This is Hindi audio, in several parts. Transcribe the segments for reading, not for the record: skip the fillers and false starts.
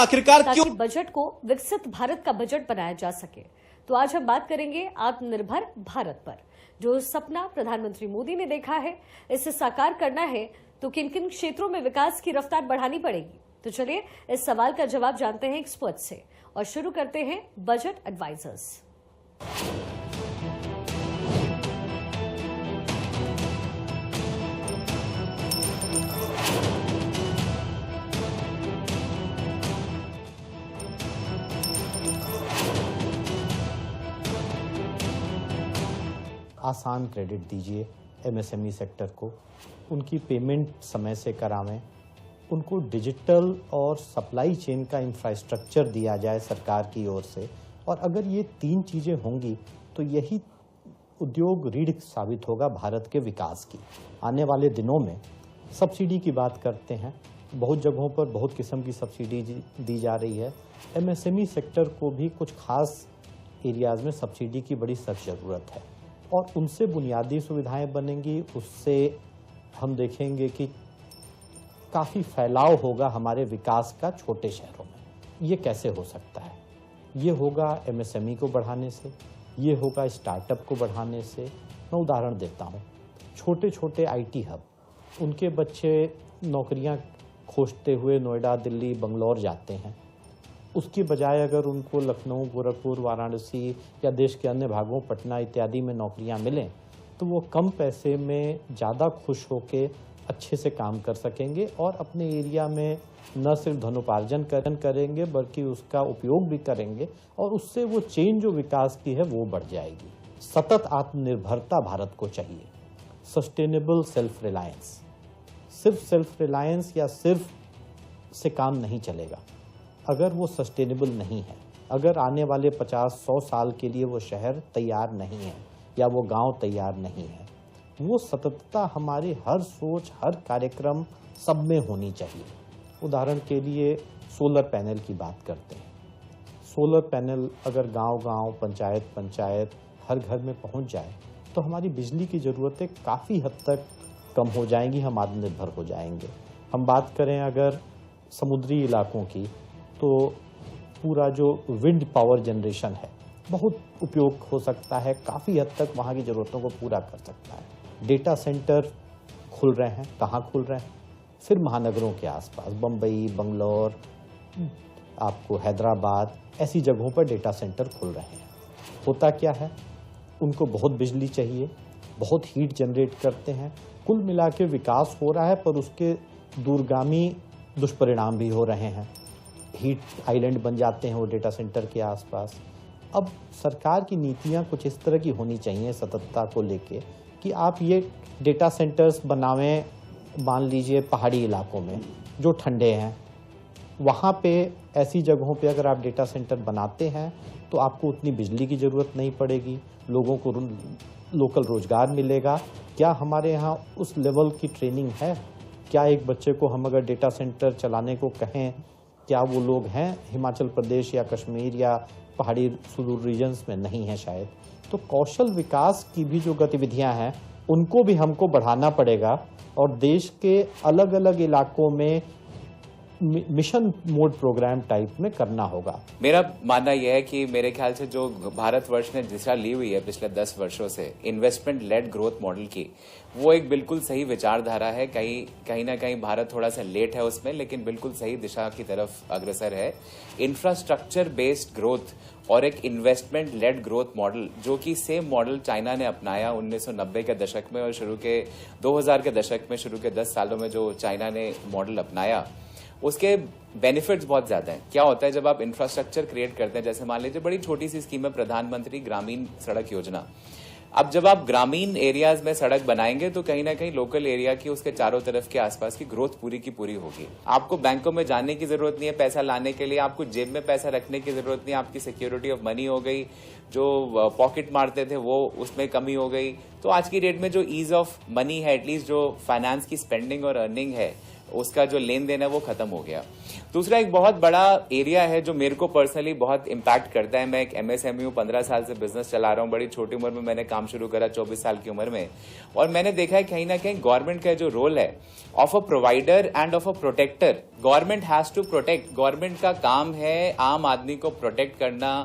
आखिरकार क्यों बजट को विकसित भारत का बजट बनाया जा सके। तो आज हम बात करेंगे आत्मनिर्भर भारत पर। जो सपना प्रधानमंत्री मोदी ने देखा है, इसे साकार करना है तो किन किन क्षेत्रों में विकास की रफ्तार बढ़ानी पड़ेगी। तो चलिए इस सवाल का जवाब जानते हैं एक्सपर्ट से और शुरू करते हैं बजट एडवाइजर्स। आसान क्रेडिट दीजिए एमएसएमई सेक्टर को, उनकी पेमेंट समय से करावें, उनको डिजिटल और सप्लाई चेन का इंफ्रास्ट्रक्चर दिया जाए सरकार की ओर से। और अगर ये तीन चीज़ें होंगी तो यही उद्योग रीढ़ साबित होगा भारत के विकास की। आने वाले दिनों में सब्सिडी की बात करते हैं, बहुत जगहों पर बहुत किस्म की सब्सिडी दी जा रही है। एमएसएमई सेक्टर को भी कुछ खास एरियाज़ में सब्सिडी की बड़ी सख्त ज़रूरत है और उनसे बुनियादी सुविधाएं बनेंगी। उससे हम देखेंगे कि काफ़ी फैलाव होगा हमारे विकास का छोटे शहरों में। ये कैसे हो सकता है? ये होगा एमएसएमई को बढ़ाने से, ये होगा स्टार्टअप को बढ़ाने से। मैं उदाहरण देता हूँ, छोटे छोटे आईटी हब, उनके बच्चे नौकरियाँ खोजते हुए नोएडा, दिल्ली, बंगलौर जाते हैं। उसकी बजाय अगर उनको लखनऊ, गोरखपुर, वाराणसी या देश के अन्य भागों, पटना इत्यादि में नौकरियां मिलें तो वो कम पैसे में ज़्यादा खुश होकर अच्छे से काम कर सकेंगे और अपने एरिया में न सिर्फ धनोपार्जन करेंगे बल्कि उसका उपयोग भी करेंगे और उससे वो चेन जो विकास की है वो बढ़ जाएगी। सतत आत्मनिर्भरता भारत को चाहिए, सस्टेनेबल सेल्फ रिलायंस। सिर्फ सेल्फ रिलायंस या सिर्फ से काम नहीं चलेगा अगर वो सस्टेनेबल नहीं है, अगर आने वाले 50-100 साल के लिए वो शहर तैयार नहीं है या वो गांव तैयार नहीं है। वो सततता हमारे हर सोच, हर कार्यक्रम सब में होनी चाहिए। उदाहरण के लिए सोलर पैनल की बात करते हैं। सोलर पैनल अगर गांव-गांव, पंचायत हर घर में पहुंच जाए तो हमारी बिजली की ज़रूरतें काफ़ी हद तक कम हो जाएंगी, हम आत्मनिर्भर हो जाएंगे। हम बात करें अगर समुद्री इलाकों की तो पूरा जो विंड पावर जनरेशन है बहुत उपयोग हो सकता है, काफ़ी हद तक वहाँ की ज़रूरतों को पूरा कर सकता है। डेटा सेंटर खुल रहे हैं, कहाँ खुल रहे हैं? फिर महानगरों के आसपास, बम्बई, बंगलौर, आपको हैदराबाद, ऐसी जगहों पर डेटा सेंटर खुल रहे हैं। होता क्या है, उनको बहुत बिजली चाहिए, बहुत हीट जनरेट करते हैं। कुल मिला के विकास हो रहा है पर उसके दूरगामी दुष्परिणाम भी हो रहे हैं। हीट आइलैंड बन जाते हैं वो डेटा सेंटर के आसपास। अब सरकार की नीतियां कुछ इस तरह की होनी चाहिए सततता को लेके कि आप ये डेटा सेंटर्स बनावें, मान लीजिए पहाड़ी इलाकों में जो ठंडे हैं, वहाँ पे ऐसी जगहों पे अगर आप डेटा सेंटर बनाते हैं तो आपको उतनी बिजली की ज़रूरत नहीं पड़ेगी, लोगों को लोकल रोज़गार मिलेगा। क्या हमारे यहाँ उस लेवल की ट्रेनिंग है? क्या एक बच्चे को हम अगर डेटा सेंटर चलाने को कहें, क्या वो लोग हैं? हिमाचल प्रदेश या कश्मीर या पहाड़ी सुदूर रीजन्स में नहीं है शायद। तो कौशल विकास की भी जो गतिविधियां हैं उनको भी हमको बढ़ाना पड़ेगा और देश के अलग अलग इलाकों में मिशन मोड प्रोग्राम टाइप में करना होगा। मेरा मानना यह है कि मेरे ख्याल से जो भारतवर्ष ने दिशा ली हुई है पिछले 10 वर्षों से इन्वेस्टमेंट लेड ग्रोथ मॉडल की, वो एक बिल्कुल सही विचारधारा है। कहीं ना कहीं भारत थोड़ा सा लेट है उसमें, लेकिन बिल्कुल सही दिशा की तरफ अग्रसर है। इंफ्रास्ट्रक्चर बेस्ड ग्रोथ और एक इन्वेस्टमेंट लेड ग्रोथ मॉडल, जो कि सेम मॉडल चाइना ने अपनाया 1990 के दशक में और शुरू के 2000 के दशक में, शुरू के 10 सालों में जो चाइना ने मॉडल अपनाया, उसके बेनिफिट्स बहुत ज्यादा हैं। क्या होता है जब आप इंफ्रास्ट्रक्चर क्रिएट करते हैं, जैसे मान लीजिए बड़ी छोटी सी स्कीम है प्रधानमंत्री ग्रामीण सड़क योजना। अब जब आप ग्रामीण एरियाज में सड़क बनाएंगे तो कहीं ना कहीं लोकल एरिया की, उसके चारों तरफ के आसपास की ग्रोथ पूरी की पूरी होगी। आपको बैंकों में जाने की जरूरत नहीं है पैसा लाने के लिए, आपको जेब में पैसा रखने की जरूरत नहीं है, आपकी सिक्योरिटी ऑफ मनी हो गई, जो पॉकेट मारते थे वो उसमें कमी हो गई। तो आज की डेट में जो ईज ऑफ मनी है, एटलीस्ट जो फाइनेंस की स्पेंडिंग और अर्निंग है, उसका जो लेन देन है वो खत्म हो गया। दूसरा एक बहुत बड़ा एरिया है जो मेरे को पर्सनली बहुत इम्पैक्ट करता है। मैं एक MSME हूँ, 15 साल से बिजनेस चला रहा हूँ। बड़ी छोटी उम्र में मैंने काम शुरू करा, 24 साल की उम्र में। और मैंने देखा है कहीं ना कहीं गवर्नमेंट का जो रोल है of a provider and of a protector, government has to protect. Government का काम है आम आदमी को प्रोटेक्ट करना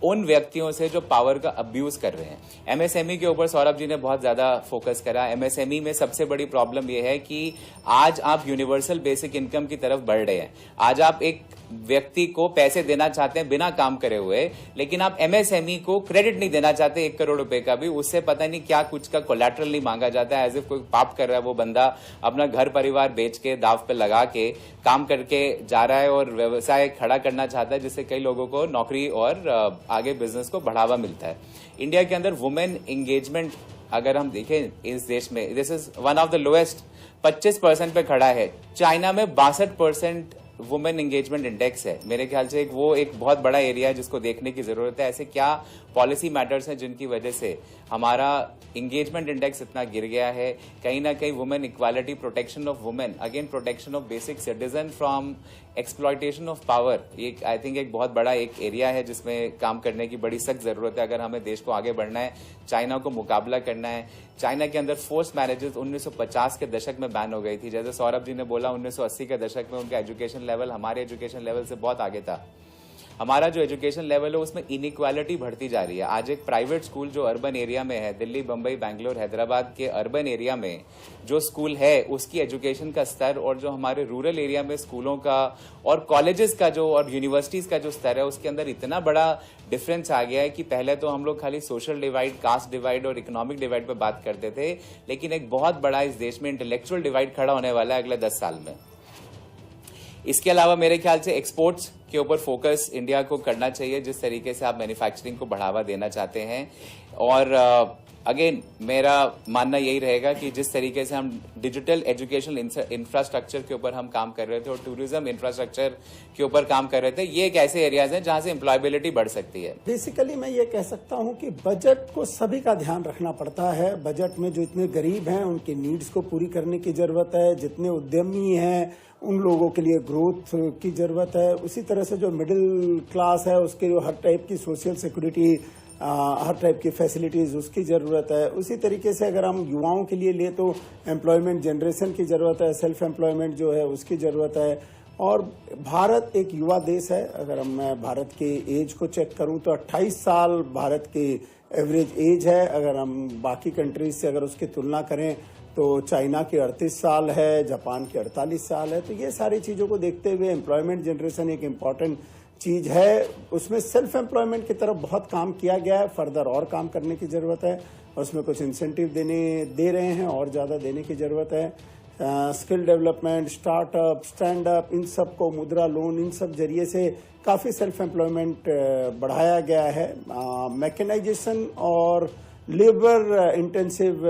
उन व्यक्तियों से जो पावर का अब्यूज कर रहे हैं। MSME के ऊपर सौरभ जी ने बहुत ज्यादा फोकस करा। MSME में सबसे बड़ी प्रॉब्लम यह है कि आज आप यूनिवर्सल बेसिक इनकम की तरफ बढ़ रहे हैं। आज आप एक व्यक्ति को पैसे देना चाहते हैं बिना काम करे हुए, लेकिन आप MSME को क्रेडिट नहीं देना चाहते 1 करोड़ रुपए का भी। उससे पता नहीं क्या कुछ का कोलैटरल नहीं मांगा जाता है, एज इफ कोई पाप कर रहा है। वो बंदा अपना घर परिवार बेच के दाव पे लगा के काम करके जा रहा है और व्यवसाय खड़ा करना चाहता है, जिससे कई लोगों को नौकरी और आगे बिजनेस को बढ़ावा मिलता है। इंडिया के अंदर वुमेन एंगेजमेंट अगर हम देखें इस देश में, this is one of the lowest, 25% पे खड़ा है। चाइना में 62% वुमेन एंगेजमेंट इंडेक्स है। मेरे ख्याल से वो एक बहुत बड़ा एरिया है जिसको देखने की जरूरत है। ऐसे क्या पॉलिसी मैटर्स हैं जिनकी वजह से हमारा एंगेजमेंट इंडेक्स इतना गिर गया है। कहीं ना कहीं women equality, protection of women, again protection of basic citizen from exploitation of power, ये आई थिंक एक बहुत बड़ा एक एरिया है जिसमें काम करने की बड़ी सख्त जरूरत है अगर हमें देश को आगे बढ़ना है, चाइना को मुकाबला करना है। चाइना के अंदर फोर्स मैरिजेस 1950 के दशक में बैन हो गई थी। जैसे सौरभ जी ने बोला 1980 के दशक में उनका एजुकेशन लेवल हमारे एजुकेशन लेवल से बहुत आगे था। हमारा जो एजुकेशन लेवल है उसमें इनइक्वालिटी बढ़ती जा रही है। आज एक प्राइवेट स्कूल जो अर्बन एरिया में है, दिल्ली, बंबई, बैंगलोर, हैदराबाद के अर्बन एरिया में जो स्कूल है उसकी एजुकेशन का स्तर और जो हमारे रूरल एरिया में स्कूलों का और कॉलेजेस का जो और यूनिवर्सिटीज का जो स्तर है उसके अंदर इतना बड़ा डिफरेंस आ गया है कि पहले तो हम लोग खाली सोशल डिवाइड, कास्ट डिवाइड और इकोनॉमिक डिवाइड पे बात करते थे, लेकिन एक बहुत बड़ा इस देश में इंटेलेक्चुअल डिवाइड खड़ा होने वाला है अगले 10 साल में। इसके अलावा मेरे ख्याल से एक्सपोर्ट्स के ऊपर फोकस इंडिया को करना चाहिए, जिस तरीके से आप मैन्युफैक्चरिंग को बढ़ावा देना चाहते हैं। और अगेन मेरा मानना यही रहेगा कि जिस तरीके से हम डिजिटल एजुकेशनल इंफ्रास्ट्रक्चर के ऊपर हम काम कर रहे थे और टूरिज्म इंफ्रास्ट्रक्चर के ऊपर काम कर रहे थे, ये एक ऐसे एरियाज हैं जहां से एम्प्लॉयबिलिटी बढ़ सकती है। बेसिकली मैं ये कह सकता हूं कि बजट को सभी का ध्यान रखना पड़ता है। बजट में जो इतने गरीब हैं उनकी नीड्स को पूरी करने की जरूरत है, जितने उद्यमी हैं उन लोगों के लिए ग्रोथ की जरूरत है, उसी तरह से जो मिडिल क्लास है उसके लिए हर टाइप की सोशल सिक्योरिटी, हर टाइप की फैसिलिटीज उसकी ज़रूरत है। उसी तरीके से अगर हम युवाओं के लिए ले तो एम्प्लॉयमेंट जनरेशन की ज़रूरत है, सेल्फ एम्प्लॉयमेंट जो है उसकी ज़रूरत है। और भारत एक युवा देश है। अगर मैं भारत के एज को चेक करूं तो 28 साल भारत की एवरेज एज है। अगर हम बाकी कंट्रीज से अगर उसकी तुलना करें तो चाइना की 38 साल है, जापान की 48 साल है। तो ये सारी चीज़ों को देखते हुए एम्प्लॉयमेंट जनरेशन एक इम्पॉर्टेंट चीज है। उसमें सेल्फ एम्प्लॉयमेंट की तरफ बहुत काम किया गया है, फर्दर और काम करने की जरूरत है। उसमें कुछ इंसेंटिव दे रहे हैं और ज़्यादा देने की जरूरत है। Skill development, startup, stand up, इन सब को मुद्रा लोन, इन सब जरिए से काफ़ी सेल्फ एम्प्लॉयमेंट बढ़ाया गया है। मैकेनाइजेशन और लेबर इंटेंसिव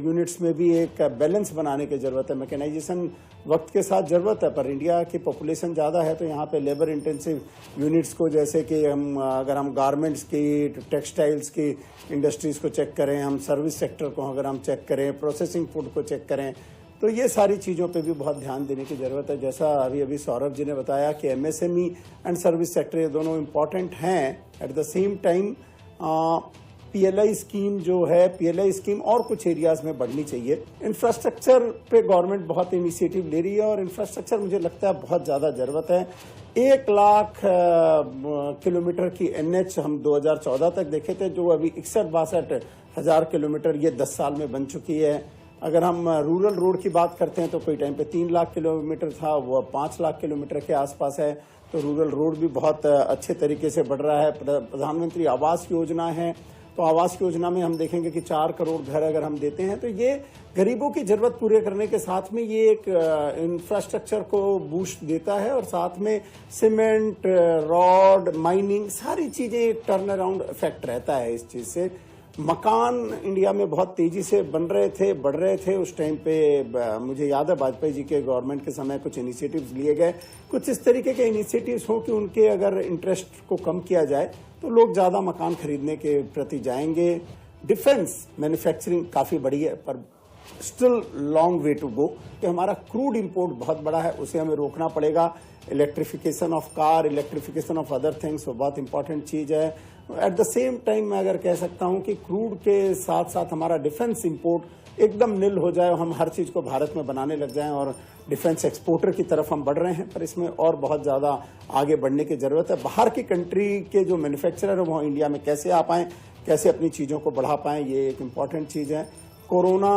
यूनिट्स में भी एक बैलेंस बनाने की जरूरत है। मैकेनाइजेशन वक्त के साथ जरूरत है, पर इंडिया की पॉपुलेशन ज़्यादा है तो यहाँ पे लेबर इंटेंसिव यूनिट्स को, जैसे कि अगर हम गारमेंट्स की, टेक्सटाइल्स की इंडस्ट्रीज को चेक करें, हम सर्विस सेक्टर को अगर हम चेक करें, प्रोसेसिंग फूड को चेक करें, तो ये सारी चीज़ों पे भी बहुत ध्यान देने की ज़रूरत है। जैसा अभी सौरभ जी ने बताया कि MSME एंड सर्विस सेक्टर ये दोनों इम्पॉर्टेंट हैं। At the same time PLI scheme जो है, PLI स्कीम और कुछ एरियाज में बढ़नी चाहिए। इंफ्रास्ट्रक्चर पे गवर्नमेंट बहुत इनिशिएटिव ले रही है और इंफ्रास्ट्रक्चर मुझे लगता है बहुत ज़्यादा ज़रूरत है। 1 लाख किलोमीटर की NH हम 2014 तक देखे थे, जो अभी 61-62 हज़ार किलोमीटर ये 10 साल में बन चुकी है। अगर हम रूरल रोड की बात करते हैं तो कोई टाइम पे 3 लाख किलोमीटर था, वो 5 लाख किलोमीटर के आसपास है। तो रूरल रोड भी बहुत अच्छे तरीके से बढ़ रहा है। प्रधानमंत्री आवास योजना है, तो आवास योजना में हम देखेंगे कि 4 करोड़ घर अगर हम देते हैं तो ये गरीबों की जरूरत पूरे करने के साथ में ये एक इंफ्रास्ट्रक्चर को बूस्ट देता है और साथ में सीमेंट, रॉड, माइनिंग, सारी चीजें टर्न अराउंड इफेक्ट रहता है इस चीज से। मकान इंडिया में बहुत तेजी से बन रहे थे, बढ़ रहे थे। उस टाइम पे मुझे याद है वाजपेयी जी के गवर्नमेंट के समय कुछ इनिशिएटिव्स लिए गए। कुछ इस तरीके के इनिशिएटिव्स हो कि उनके अगर इंटरेस्ट को कम किया जाए तो लोग ज्यादा मकान खरीदने के प्रति जाएंगे। डिफेंस मैन्युफैक्चरिंग काफी बढ़ी है, पर still long way to go. कि हमारा क्रूड इंपोर्ट बहुत बड़ा है, उसे हमें रोकना पड़ेगा। Electrification of car, electrification of other things, वो बहुत इंपॉर्टेंट चीज़ है। एट द सेम टाइम मैं अगर कह सकता हूं कि क्रूड के साथ साथ हमारा डिफेंस इंपोर्ट एकदम निल हो जाए, हम हर चीज़ को भारत में बनाने लग जाएं और डिफेंस एक्सपोर्टर की तरफ हम बढ़ रहे हैं, पर इसमें और बहुत ज़्यादा आगे बढ़ने की ज़रूरत है। बाहर की कंट्री के जो मैन्युफैक्चरर है वो इंडिया में कैसे आ पाएँ, कैसे अपनी चीज़ों को बढ़ा पाएँ, ये एक इम्पॉर्टेंट चीज़ है। कोरोना,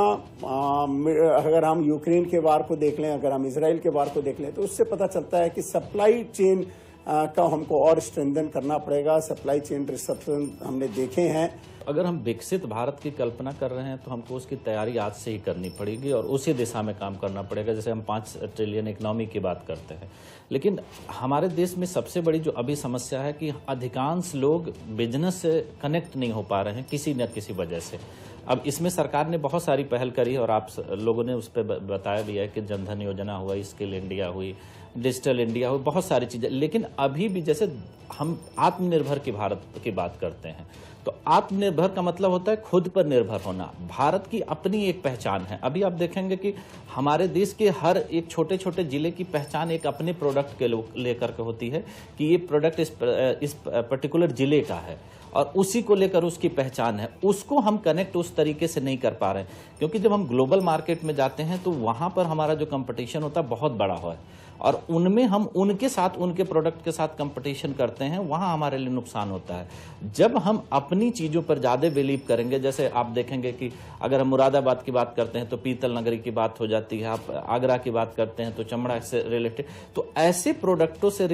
अगर हम यूक्रेन के वार को देख लें, अगर हम इसराइल के वार को देख लें, तो उससे पता चलता है कि सप्लाई चेन का हमको और स्ट्रेंथन करना पड़ेगा। सप्लाई चेन डिस्ट्रप्शन हमने देखे हैं। अगर हम विकसित भारत की कल्पना कर रहे हैं तो हमको उसकी तैयारी आज से ही करनी पड़ेगी और उसी दिशा में काम करना पड़ेगा। जैसे हम 5 ट्रिलियन इकोनॉमी की बात करते हैं, लेकिन हमारे देश में सबसे बड़ी जो अभी समस्या है कि अधिकांश लोग बिजनेस से कनेक्ट नहीं हो पा रहे हैं किसी न किसी वजह से। अब इसमें सरकार ने बहुत सारी पहल करी और आप लोगों ने उस पर बताया भी है कि जनधन योजना हुआ, स्किल इंडिया हुई, डिजिटल इंडिया हुई, बहुत सारी चीज़ें। लेकिन अभी भी जैसे हम आत्मनिर्भर की भारत की बात करते हैं, तो आत्मनिर्भर का मतलब होता है खुद पर निर्भर होना। भारत की अपनी एक पहचान है। अभी आप देखेंगे कि हमारे देश के हर एक छोटे छोटे जिले की पहचान एक अपने प्रोडक्ट के लेकर के होती है कि ये प्रोडक्ट इस पर्टिकुलर जिले का है और उसी को लेकर उसकी पहचान है। उसको हम कनेक्ट उस तरीके से नहीं कर पा रहे हैं, क्योंकि जब हम ग्लोबल मार्केट में जाते हैं तो वहां पर हमारा जो कंपटीशन होता है बहुत बड़ा है और उनमें हम उनके साथ, उनके प्रोडक्ट के साथ कंपटीशन करते हैं, वहां हमारे लिए नुकसान होता है। जब हम अपनी चीजों पर ज्यादा बिलीव करेंगे, जैसे आप देखेंगे कि अगर हम मुरादाबाद की बात करते हैं तो पीतल नगरी की बात हो जाती है, आप आगरा की बात करते हैं तो चमड़ा से रिलेटेड, तो ऐसे प्रोडक्टों से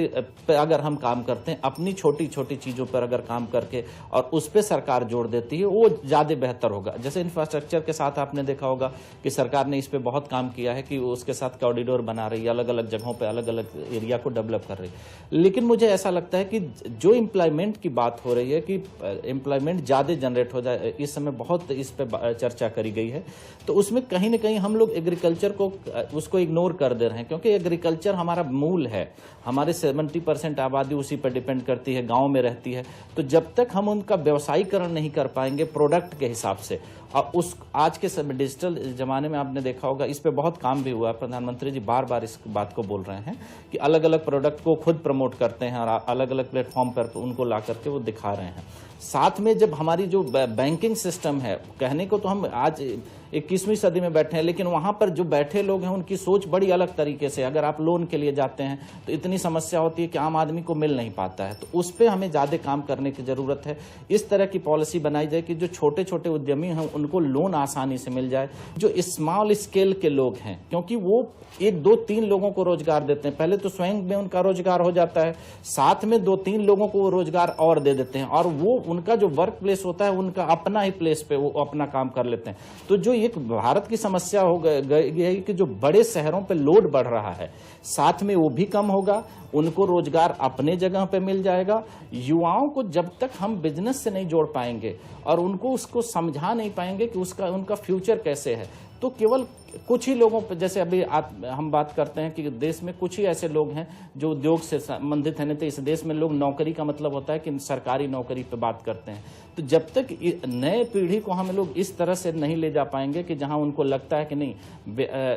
अगर हम काम करते हैं, अपनी छोटी छोटी चीजों पर अगर काम करके और उस पर सरकार जोड़ देती है, वो ज्यादा बेहतर होगा। जैसे इंफ्रास्ट्रक्चर के साथ आपने देखा होगा कि सरकार ने इस पर बहुत काम किया है कि उसके साथ कॉरिडोर बना रही है, अलग अलग जगहों पे अलग अलग एरिया को डेवलप कर रही है। लेकिन मुझे ऐसा लगता है कि जो एम्प्लॉयमेंट की बात हो रही है कि एम्प्लॉयमेंट ज्यादा जनरेट हो जाए, इस समय बहुत इस पे चर्चा करी गई है, तो उसमें कहीं ना कहीं हम लोग एग्रीकल्चर को उसको इग्नोर कर दे रहे हैं, क्योंकि एग्रीकल्चर हमारा मूल है। हमारे 70% आबादी उसी पर डिपेंड करती है, गांव में रहती है। तो जब तक हम उनका व्यवसायीकरण नहीं कर पाएंगे प्रोडक्ट के हिसाब से, और उस आज के समय डिजिटल जमाने में आपने देखा होगा, इस पे बहुत काम भी हुआ। प्रधानमंत्री जी बार बार इस बात को बोल रहे हैं कि अलग अलग प्रोडक्ट को खुद प्रमोट करते हैं और अलग अलग प्लेटफॉर्म पर उनको ला करके वो दिखा रहे हैं। साथ में जब हमारी जो बैंकिंग सिस्टम है, कहने को तो हम आज 21वीं सदी में बैठे हैं, लेकिन वहां पर जो बैठे लोग हैं उनकी सोच बड़ी अलग तरीके से। अगर आप लोन के लिए जाते हैं तो इतनी समस्या होती है कि आम आदमी को मिल नहीं पाता है, तो उस पर हमें ज्यादा काम करने की जरूरत है। इस तरह की पॉलिसी बनाई जाए कि जो छोटे छोटे उद्यमी हैं उनको लोन आसानी से मिल जाए, जो स्मॉल स्केल के लोग हैं, क्योंकि वो 1, 2, 3 लोगों को रोजगार देते हैं। पहले तो स्वयं में उनका रोजगार हो जाता है, साथ में 2, 3 लोगों को वो रोजगार और दे देते हैं, और वो उनका जो वर्क प्लेस होता है उनका अपना ही प्लेस पे वो अपना काम कर लेते हैं। तो जो एक भारत की समस्या हो गई है कि जो बड़े शहरों पे लोड बढ़ रहा है, साथ में वो भी कम होगा, उनको रोजगार अपने जगह पे मिल जाएगा। युवाओं को जब तक हम बिजनेस से नहीं जोड़ पाएंगे और उनको उसको समझा नहीं पाएंगे कि उनका फ्यूचर कैसे है, तो केवल कुछ ही लोगों पर, जैसे अभी हम बात करते हैं कि देश में कुछ ही ऐसे लोग हैं जो उद्योग से संबंधित हैं। नहीं तो इस देश में लोग नौकरी का मतलब होता है कि सरकारी नौकरी पे बात करते हैं। तो जब तक नए पीढ़ी को हम लोग इस तरह से नहीं ले जा पाएंगे कि जहां उनको लगता है कि नहीं,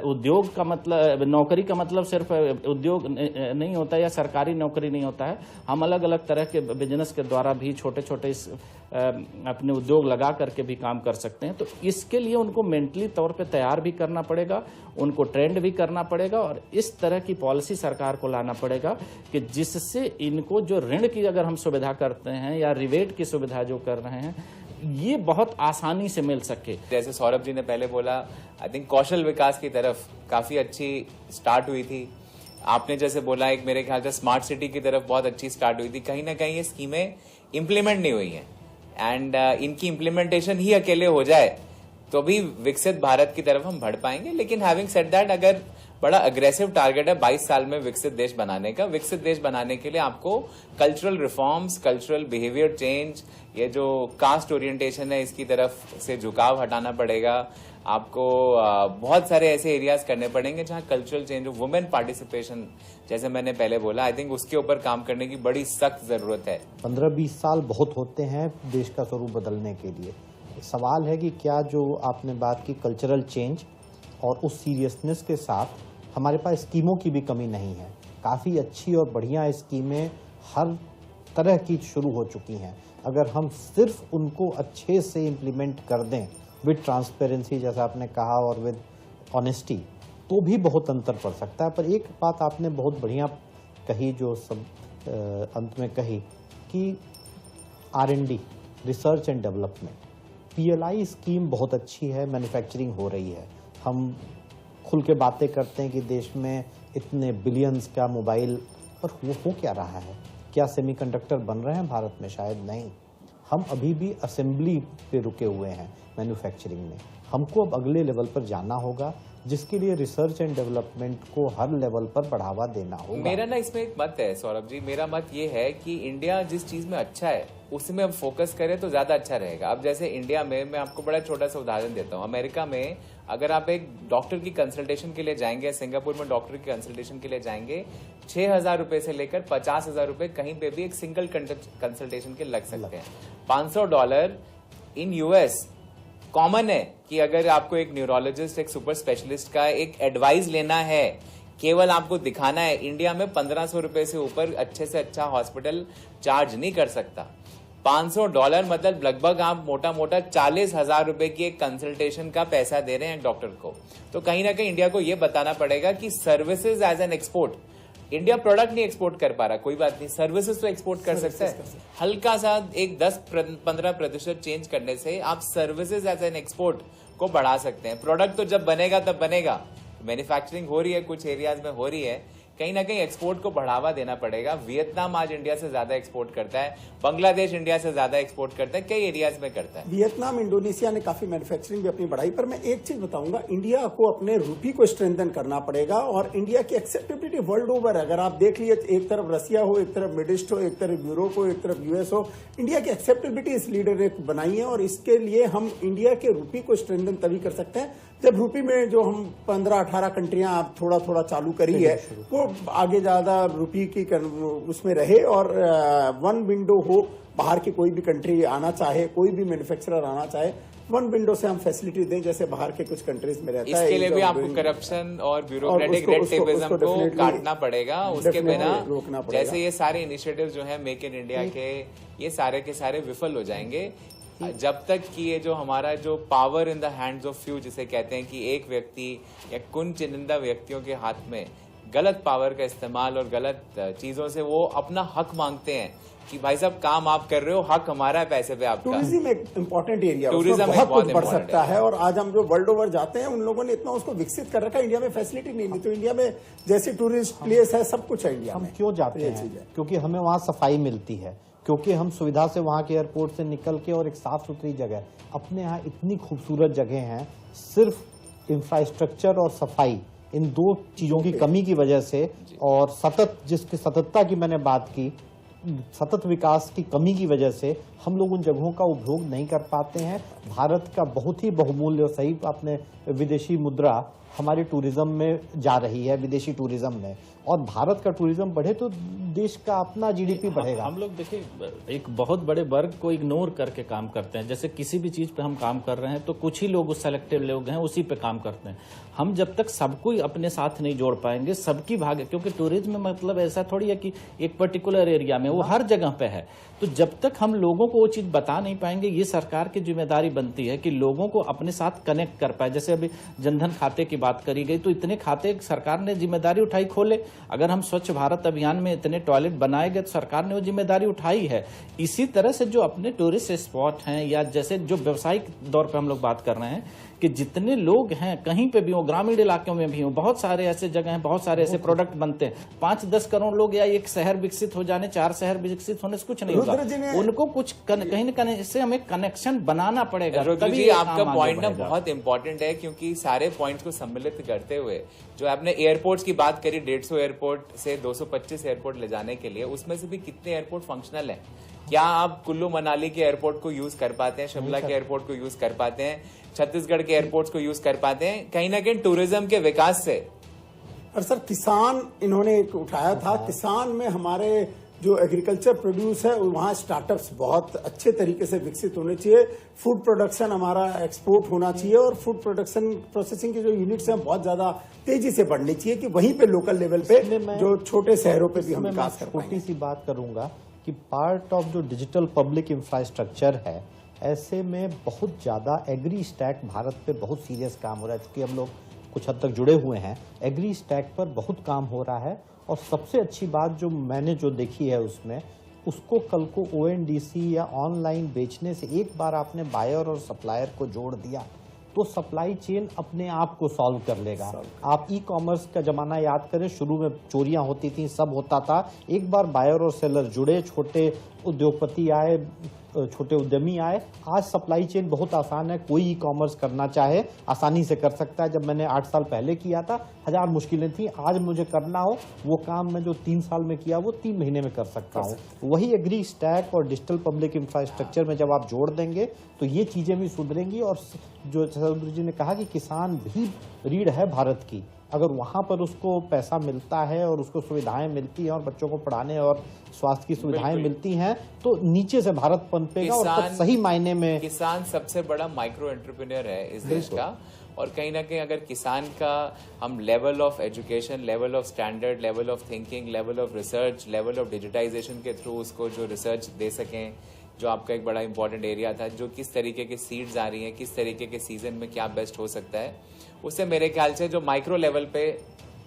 उद्योग का मतलब, नौकरी का मतलब सिर्फ उद्योग नहीं होता या सरकारी नौकरी नहीं होता है, हम अलग अलग तरह के बिजनेस के द्वारा भी छोटे छोटे अपने उद्योग लगा करके भी काम कर सकते हैं। तो इसके लिए उनको मेंटली तौर पे तैयार भी करना पड़ेगा, उनको ट्रेंड भी करना पड़ेगा, और इस तरह की पॉलिसी सरकार को लाना पड़ेगा कि जिससे इनको जो ऋण की अगर हम सुविधा करते हैं या रिबेट की सुविधा जो कर रहे हैं, ये बहुत आसानी से मिल सके। जैसे सौरभ जी ने पहले बोला, आई थिंक कौशल विकास की तरफ काफी अच्छी स्टार्ट हुई थी। आपने जैसे बोला, एक मेरे ख्याल से स्मार्ट सिटी की तरफ बहुत अच्छी स्टार्ट हुई थी। कहीं ना कहीं ये स्कीमें इंप्लीमेंट नहीं हुई हैं, एंड इनकी इंप्लीमेंटेशन ही अकेले हो जाए तो भी विकसित भारत की तरफ हम बढ़ पाएंगे। लेकिन हैविंग सेड दैट, अगर बड़ा अग्रेसिव टारगेट है 22 साल में विकसित देश बनाने का, विकसित देश बनाने के लिए आपको cultural reforms, cultural behaviour change, ये जो कास्ट ओरिएंटेशन है इसकी तरफ से झुकाव हटाना पड़ेगा। आपको बहुत सारे ऐसे एरियाज करने पड़ेंगे जहां कल्चरल चेंज, वुमेन पार्टिसिपेशन, जैसे मैंने पहले बोला, आई थिंक उसके ऊपर काम करने की बड़ी सख्त जरूरत है। 15-20 साल बहुत होते हैं देश का स्वरूप बदलने के लिए। सवाल है कि क्या जो आपने बात की कल्चरल चेंज और उस सीरियसनेस के साथ हमारे पास स्कीमों की भी कमी नहीं है। काफ़ी अच्छी और बढ़िया स्कीमें हर तरह की शुरू हो चुकी हैं। अगर हम सिर्फ उनको अच्छे से इम्प्लीमेंट कर दें विद ट्रांसपेरेंसी, जैसा आपने कहा, और विद ऑनेस्टी, तो भी बहुत अंतर पड़ सकता है। पर एक बात आपने बहुत बढ़िया कही, जो सब अंत में कही, कि R&D, research and development, PLI scheme बहुत अच्छी है, मैन्युफैक्चरिंग हो रही है। हम खुल के बातें करते हैं कि देश में इतने बिलियंस का मोबाइल, पर वो हो क्या रहा है? क्या सेमीकंडक्टर बन रहे हैं भारत में? शायद नहीं। हम अभी भी असेंबली पे रुके हुए हैं, मैन्युफैक्चरिंग में। हमको अब अगले लेवल पर जाना होगा, जिसके लिए रिसर्च एंड डेवलपमेंट को हर लेवल पर बढ़ावा देना होगा। मेरा ना इसमें एक मत है सौरभ जी, मेरा मत ये है कि इंडिया जिस चीज में अच्छा है उसमें हम फोकस करें तो ज्यादा अच्छा रहेगा। अब जैसे इंडिया में, मैं आपको बड़ा छोटा सा उदाहरण देता हूँ, अमेरिका में अगर आप एक डॉक्टर की कंसल्टेशन के लिए जाएंगे, सिंगापुर में डॉक्टर की कंसल्टेशन के लिए जाएंगे, 6,000 रुपए से लेकर 50,000 रुपए कहीं पे भी एक सिंगल कंसल्टेशन के लग सकते हैं। $500 इन US कॉमन है कि अगर आपको एक न्यूरोलॉजिस्ट, एक सुपर स्पेशलिस्ट का एक एडवाइस लेना है, केवल आपको दिखाना है, इंडिया में 1,500 रुपए से ऊपर अच्छे से अच्छा हॉस्पिटल चार्ज नहीं कर सकता। $500 मतलब लगभग आप मोटा मोटा 40,000 रुपए की एक कंसल्टेशन का पैसा दे रहे हैं डॉक्टर को। तो कहीं ना कहीं इंडिया को यह बताना पड़ेगा कि services as an export, India product नहीं एक्सपोर्ट कर पा रहा, कोई बात नहीं, सर्विसेज तो एक्सपोर्ट कर सकता है। हल्का सा एक 10-15% चेंज करने से आप सर्विसेज एज एन एक्सपोर्ट को बढ़ा सकते हैं। प्रोडक्ट तो जब बनेगा तब बनेगा, मैन्युफैक्चरिंग हो रही है, कुछ एरियाज में हो रही है, कहीं ना कहीं एक्सपोर्ट को बढ़ावा देना पड़ेगा। वियतनाम आज इंडिया से ज्यादा एक्सपोर्ट करता है, बांग्लादेश इंडिया से ज्यादा एक्सपोर्ट करता है, कई एरियाज में करता है। वियतनाम, इंडोनेशिया ने काफी मैन्युफैक्चरिंग भी अपनी बढ़ाई। पर मैं एक चीज बताऊंगा, इंडिया को अपने रूपी को स्ट्रेंथन करना पड़ेगा, और इंडिया की एक्सेप्टेबिलिटी वर्ल्ड ओवर, अगर आप देख लीजिए, एक तरफ रसिया हो, एक तरफ मिडिल ईस्ट हो, एक तरफ यूरोप हो, एक तरफ US हो, इंडिया की एक्सेप्टेबिलिटी इस लीडर ने बनाई है। और इसके लिए हम इंडिया के रूपी को स्ट्रेंथन तभी कर सकते हैं जब रूपी में जो हम 15-18 कंट्रियां आप थोड़ा थोड़ा चालू करी है, वो आगे ज्यादा रूपी की उसमें रहे, और वन विंडो हो, बाहर की कोई भी कंट्री आना चाहे, कोई भी मैन्युफैक्चरर आना चाहे, वन विंडो से हम फैसिलिटी दें, जैसे बाहर के कुछ कंट्रीज में रहता है। इसके लिए भी आपको करप्शन और ब्यूरोक्रेटिक रेड टेपिज्म को काटना पड़ेगा, उसके बिना रोकना पड़ेगा। जैसे ये सारे इनिशिएटिव जो है मेक इन इंडिया के, ये सारे के सारे विफल हो जाएंगे जब तक कि ये जो हमारा जो power in the hands of few जिसे कहते हैं, कि एक व्यक्ति या कुछ चुनिंदा व्यक्तियों के हाथ में गलत पावर का इस्तेमाल और गलत चीजों से वो अपना हक मांगते हैं कि भाई साहब काम आप कर रहे हो, हक हमारा है पैसे पे आपका। टूरिज्म एक इम्पोर्टेंट एरिया, टूरिज्म बहुत कुछ बढ़ सकता है। और आज हम जो वर्ल्ड ओवर जाते हैं, उन लोगों ने इतना उसको विकसित कर रखा है, इंडिया में फैसिलिटी नहीं तो इंडिया में जैसे टूरिस्ट प्लेस है, सब कुछ है इंडिया में। हम क्यों जाते हैं? क्योंकि हमें वहाँ सफाई मिलती है, क्योंकि हम सुविधा से वहाँ के एयरपोर्ट से निकल के, और एक साफ सुथरी जगह, अपने यहाँ इतनी खूबसूरत जगह हैं, सिर्फ इंफ्रास्ट्रक्चर और सफाई, इन दो चीजों की कमी की वजह से, और जिसकी सततता की मैंने बात की, सतत विकास की कमी की वजह से हम लोग उन जगहों का उपभोग नहीं कर पाते हैं। भारत का बहुत ही बहुमूल्य, और सही आपने, विदेशी मुद्रा हमारे टूरिज्म में जा रही है, विदेशी टूरिज्म में, और भारत का टूरिज्म बढ़े तो देश का अपना GDP बढ़ेगा। हम लोग देखिए, एक बहुत बड़े वर्ग को इग्नोर करके काम करते हैं। जैसे किसी भी चीज पे हम काम कर रहे हैं तो कुछ ही लोग, उस सेलेक्टिव लोग हैं, उसी पे काम करते हैं। हम जब तक सबको अपने साथ नहीं जोड़ पाएंगे, सबकी भाग, क्योंकि टूरिज्म में मतलब ऐसा थोड़ी है कि एक पर्टिकुलर एरिया में, वो हर जगह पे है। तो जब तक हम लोगों को वो चीज बता नहीं पाएंगे, ये सरकार की जिम्मेदारी बनती है कि लोगों को अपने साथ कनेक्ट कर पाए। जैसे अभी जनधन खाते की बात करी गई, तो इतने खाते सरकार ने जिम्मेदारी उठाई खोले। अगर हम स्वच्छ भारत अभियान में इतने टॉयलेट बनाए गए तो सरकार ने वो जिम्मेदारी उठाई है। इसी तरह से जो अपने टूरिस्ट स्पॉट हैं, या जैसे जो व्यवसायिक दौर पर हम लोग बात कर रहे हैं, कि जितने लोग हैं कहीं पे भी हो, ग्रामीण इलाकों में भी हो, बहुत सारे ऐसे जगह हैं, बहुत सारे ऐसे प्रोडक्ट बनते हैं। 5-10 करोड़ लोग या एक शहर विकसित हो जाने, 4 शहर विकसित होने से कुछ नहीं होगा। उनको कुछ कहीं न कहीं इससे हमें कनेक्शन बनाना पड़ेगा। जी, आपका पॉइंट ना बहुत इंपॉर्टेंट है, क्योंकि सारे पॉइंट्स को सम्मिलित करते हुए जो आपने एयरपोर्ट्स की बात करी, 150 एयरपोर्ट से 225 एयरपोर्ट ले जाने के लिए, उसमें से भी कितने एयरपोर्ट फंक्शनल है? क्या आप कुल्लू मनाली के एयरपोर्ट को यूज कर पाते हैं, शिमला के एयरपोर्ट को यूज कर पाते हैं, छत्तीसगढ़ के एयरपोर्ट्स को यूज कर पाते हैं? कहीं ना कहीं टूरिज्म के विकास से। और सर, किसान इन्होंने एक उठाया था, किसान में हमारे जो एग्रीकल्चर प्रोड्यूस है वहाँ स्टार्टअप्स बहुत अच्छे तरीके से विकसित होने चाहिए। फूड प्रोडक्शन हमारा एक्सपोर्ट होना चाहिए और फूड प्रोडक्शन प्रोसेसिंग के जो यूनिट्स हैं बहुत ज्यादा तेजी से बढ़नी चाहिए कि वहीं पे लोकल लेवल पे जो छोटे शहरों पे भी हम विकास कर पाएंगे। छोटी सी बात करूंगा कि पार्ट ऑफ जो डिजिटल पब्लिक इंफ्रास्ट्रक्चर है, ऐसे में बहुत ज्यादा एग्री स्टैक भारत पे बहुत सीरियस काम हो रहा है, क्योंकि हम लोग कुछ हद तक जुड़े हुए हैं। एग्री स्टैक पर बहुत काम हो रहा है और सबसे अच्छी बात जो मैंने जो देखी है उसमें, उसको कल को ONDC या ऑनलाइन बेचने से एक बार आपने बायर और सप्लायर को जोड़ दिया तो सप्लाई चेन अपने आप को सॉल्व कर लेगा। आप ई-कॉमर्स का जमाना याद करें, शुरू में चोरियां होती थी, सब होता था। एक बार बायर और सेलर जुड़े, छोटे उद्योगपति आए, छोटे उद्यमी आए, आज सप्लाई चेन बहुत आसान है। कोई ई-कॉमर्स करना चाहे आसानी से कर सकता है। जब मैंने 8 साल पहले किया था 1000 मुश्किलें थी, आज मुझे करना हो वो काम मैं जो 3 साल में किया वो 3 महीने में कर सकता हूँ। वही एग्री स्टैक और डिजिटल पब्लिक इंफ्रास्ट्रक्चर में जब आप जोड़ देंगे तो ये चीजें भी सुधरेंगी। और जो सौदरी जी ने कहा कि किसान भी रीढ़ है भारत की, अगर वहां पर उसको पैसा मिलता है और उसको सुविधाएं मिलती हैं और बच्चों को पढ़ाने और स्वास्थ्य की सुविधाएं मिलती हैं तो नीचे से भारत पनपेगा। और तब सही मायने में किसान सबसे बड़ा माइक्रो एंटरप्रेन्योर है इस देश का। और कहीं ना कहीं अगर किसान का हम level of education, level of standard, level of thinking, level of research, level of digitization के थ्रू उसको जो रिसर्च दे सकें, जो आपका एक बड़ा इंपॉर्टेंट एरिया था, जो किस तरीके के सीड्स आ रही हैं, किस तरीके के सीजन में क्या बेस्ट हो सकता है, उससे मेरे ख्याल से जो माइक्रो लेवल पे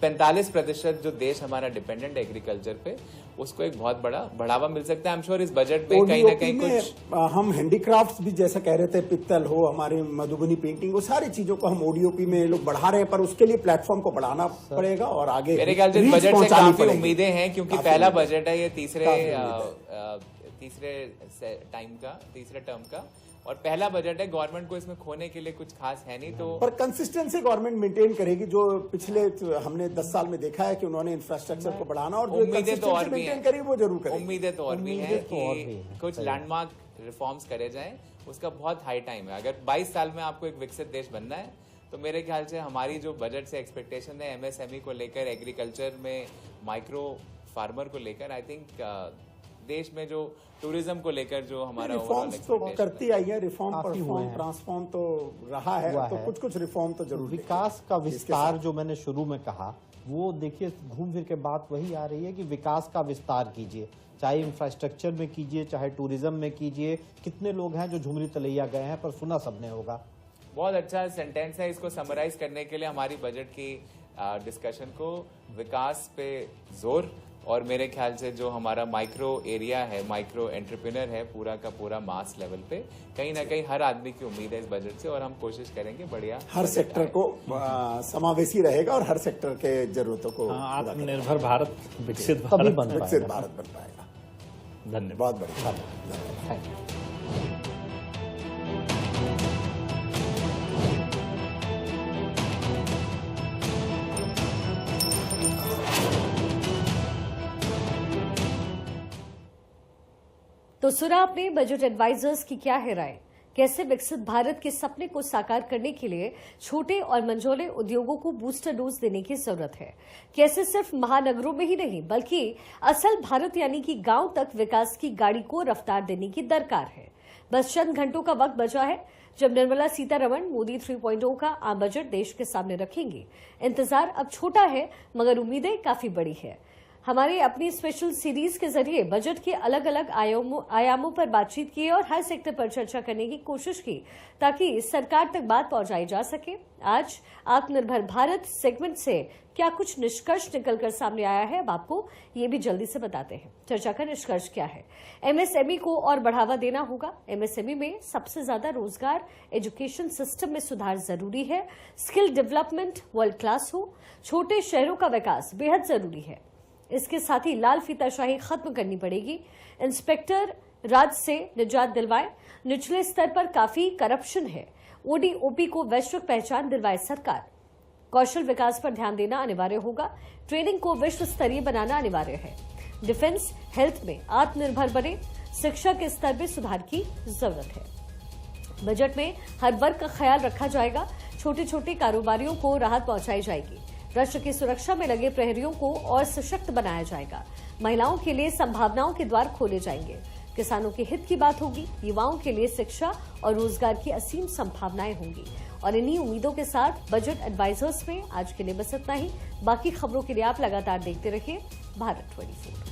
45% जो देश हमारा डिपेंडेंट है एग्रीकल्चर पे, उसको एक बहुत बड़ा बढ़ावा मिल सकता है। आई एम श्योर इस बजट में कहीं ना कहीं कुछ हम हैंडीक्राफ्ट्स भी जैसा कह रहे थे, पित्तल हो, हमारे मधुबनी पेंटिंग, वो सारी चीजों को हम ODOP में लोग बढ़ा रहे हैं, पर उसके लिए प्लेटफॉर्म को बढ़ाना पड़ेगा और आगे मेरे ख्याल से बजट से काफी उम्मीदें हैं, क्योंकि पहला बजट है ये तीसरे टर्म का और पहला बजट है। गवर्नमेंट को इसमें खोने के लिए कुछ खास है नहीं, तो पर कंसिस्टेंसी गवर्नमेंट मेंटेन करेगी। जो पिछले हमने 10 साल में देखा है कि उन्होंने इंफ्रास्ट्रक्चर को बढ़ाना और जो उम्मीदें तो और भी मेंटेन करी वो जरूर करेगी। उम्मीदें तो और भी हैं कि कुछ लैंडमार्क रिफॉर्म्स करे जाएं, उसका बहुत हाई टाइम है। अगर 22 साल में आपको एक विकसित देश बनना है तो मेरे ख्याल से हमारी जो बजट से एक्सपेक्टेशन है MSME को लेकर, एग्रीकल्चर में माइक्रो फार्मर को लेकर, आई थिंक देश में जो टूरिज्म को लेकर जो हमारा रिफॉर्म्स तो करती आई है, रिफॉर्म परफॉर्म ट्रांसफॉर्म तो रहा है, तो कुछ रिफॉर्म तो जरूर। विकास का विस्तार जो मैंने शुरू में कहा वो देखिए घूम फिर के बात वही आ रही है कि विकास का विस्तार कीजिए, चाहे इंफ्रास्ट्रक्चर में कीजिए, चाहे टूरिज्म में कीजिए। कितने लोग हैं जो झुमरी तलैया गए हैं पर सुना सबने होगा। बहुत अच्छा सेंटेंस है। इसको समराइज करने के लिए हमारी बजट की डिस्कशन को विकास पे जोर, और मेरे ख्याल से जो हमारा माइक्रो एरिया है, माइक्रो एंटरप्रेन्योर है, पूरा का पूरा मास लेवल पे कहीं ना कहीं हर आदमी की उम्मीद है इस बजट से, और हम कोशिश करेंगे बढ़िया हर सेक्टर को समावेशी रहेगा और हर सेक्टर के जरूरतों को आत्मनिर्भर भारत, विकसित भारत बन पाएगा। धन्यवाद। बहुत बढ़िया। तो सुना आपने बजट एडवाइजर्स की क्या है राय। कैसे विकसित भारत के सपने को साकार करने के लिए छोटे और मंझोले उद्योगों को बूस्टर डोज देने की जरूरत है। कैसे सिर्फ महानगरों में ही नहीं बल्कि असल भारत यानी कि गांव तक विकास की गाड़ी को रफ्तार देने की दरकार है। बस चंद घंटों का वक्त बचा है जब निर्मला सीतारमण मोदी 3.0 का आम बजट देश के सामने रखेंगी। इंतजार अब छोटा है मगर उम्मीदें काफी बड़ी है। हमारी अपनी स्पेशल सीरीज के जरिए बजट के अलग अलग आयामों पर बातचीत की और हर सेक्टर पर चर्चा करने की कोशिश की ताकि सरकार तक बात पहुंचाई जा सके। आज आत्मनिर्भर भारत सेगमेंट से क्या कुछ निष्कर्ष निकलकर सामने आया है, अब आपको ये भी जल्दी से बताते हैं। चर्चा का निष्कर्ष क्या है? MSME को और बढ़ावा देना होगा। MSME में सबसे ज्यादा रोजगार, एजुकेशन सिस्टम में सुधार जरूरी है। स्किल डेवलपमेंट वर्ल्ड क्लास हो। छोटे शहरों का विकास बेहद जरूरी है। इसके साथ ही लाल फीताशाही खत्म करनी पड़ेगी। इंस्पेक्टर राज से निजात दिलवाए। निचले स्तर पर काफी करप्शन है। ODOP को वैश्विक पहचान दिलवाए सरकार। कौशल विकास पर ध्यान देना अनिवार्य होगा। ट्रेनिंग को विश्व स्तरीय बनाना अनिवार्य है। डिफेंस हेल्थ में आत्मनिर्भर बने। शिक्षा के स्तर में सुधार की जरूरत है। बजट में हर वर्ग का ख्याल रखा जाएगा। छोटे छोटे कारोबारियों को राहत पहुंचाई जाएगी। राष्ट्र की सुरक्षा में लगे प्रहरियों को और सशक्त बनाया जाएगा। महिलाओं के लिए संभावनाओं के द्वार खोले जाएंगे। किसानों के हित की बात होगी। युवाओं के लिए शिक्षा और रोजगार की असीम संभावनाएं होंगी। और इन्हीं उम्मीदों के साथ बजट एडवाइजर्स में आज के लिए बस इतना ही। बाकी खबरों के लिए आप लगातार देखते रहिए भारत 24।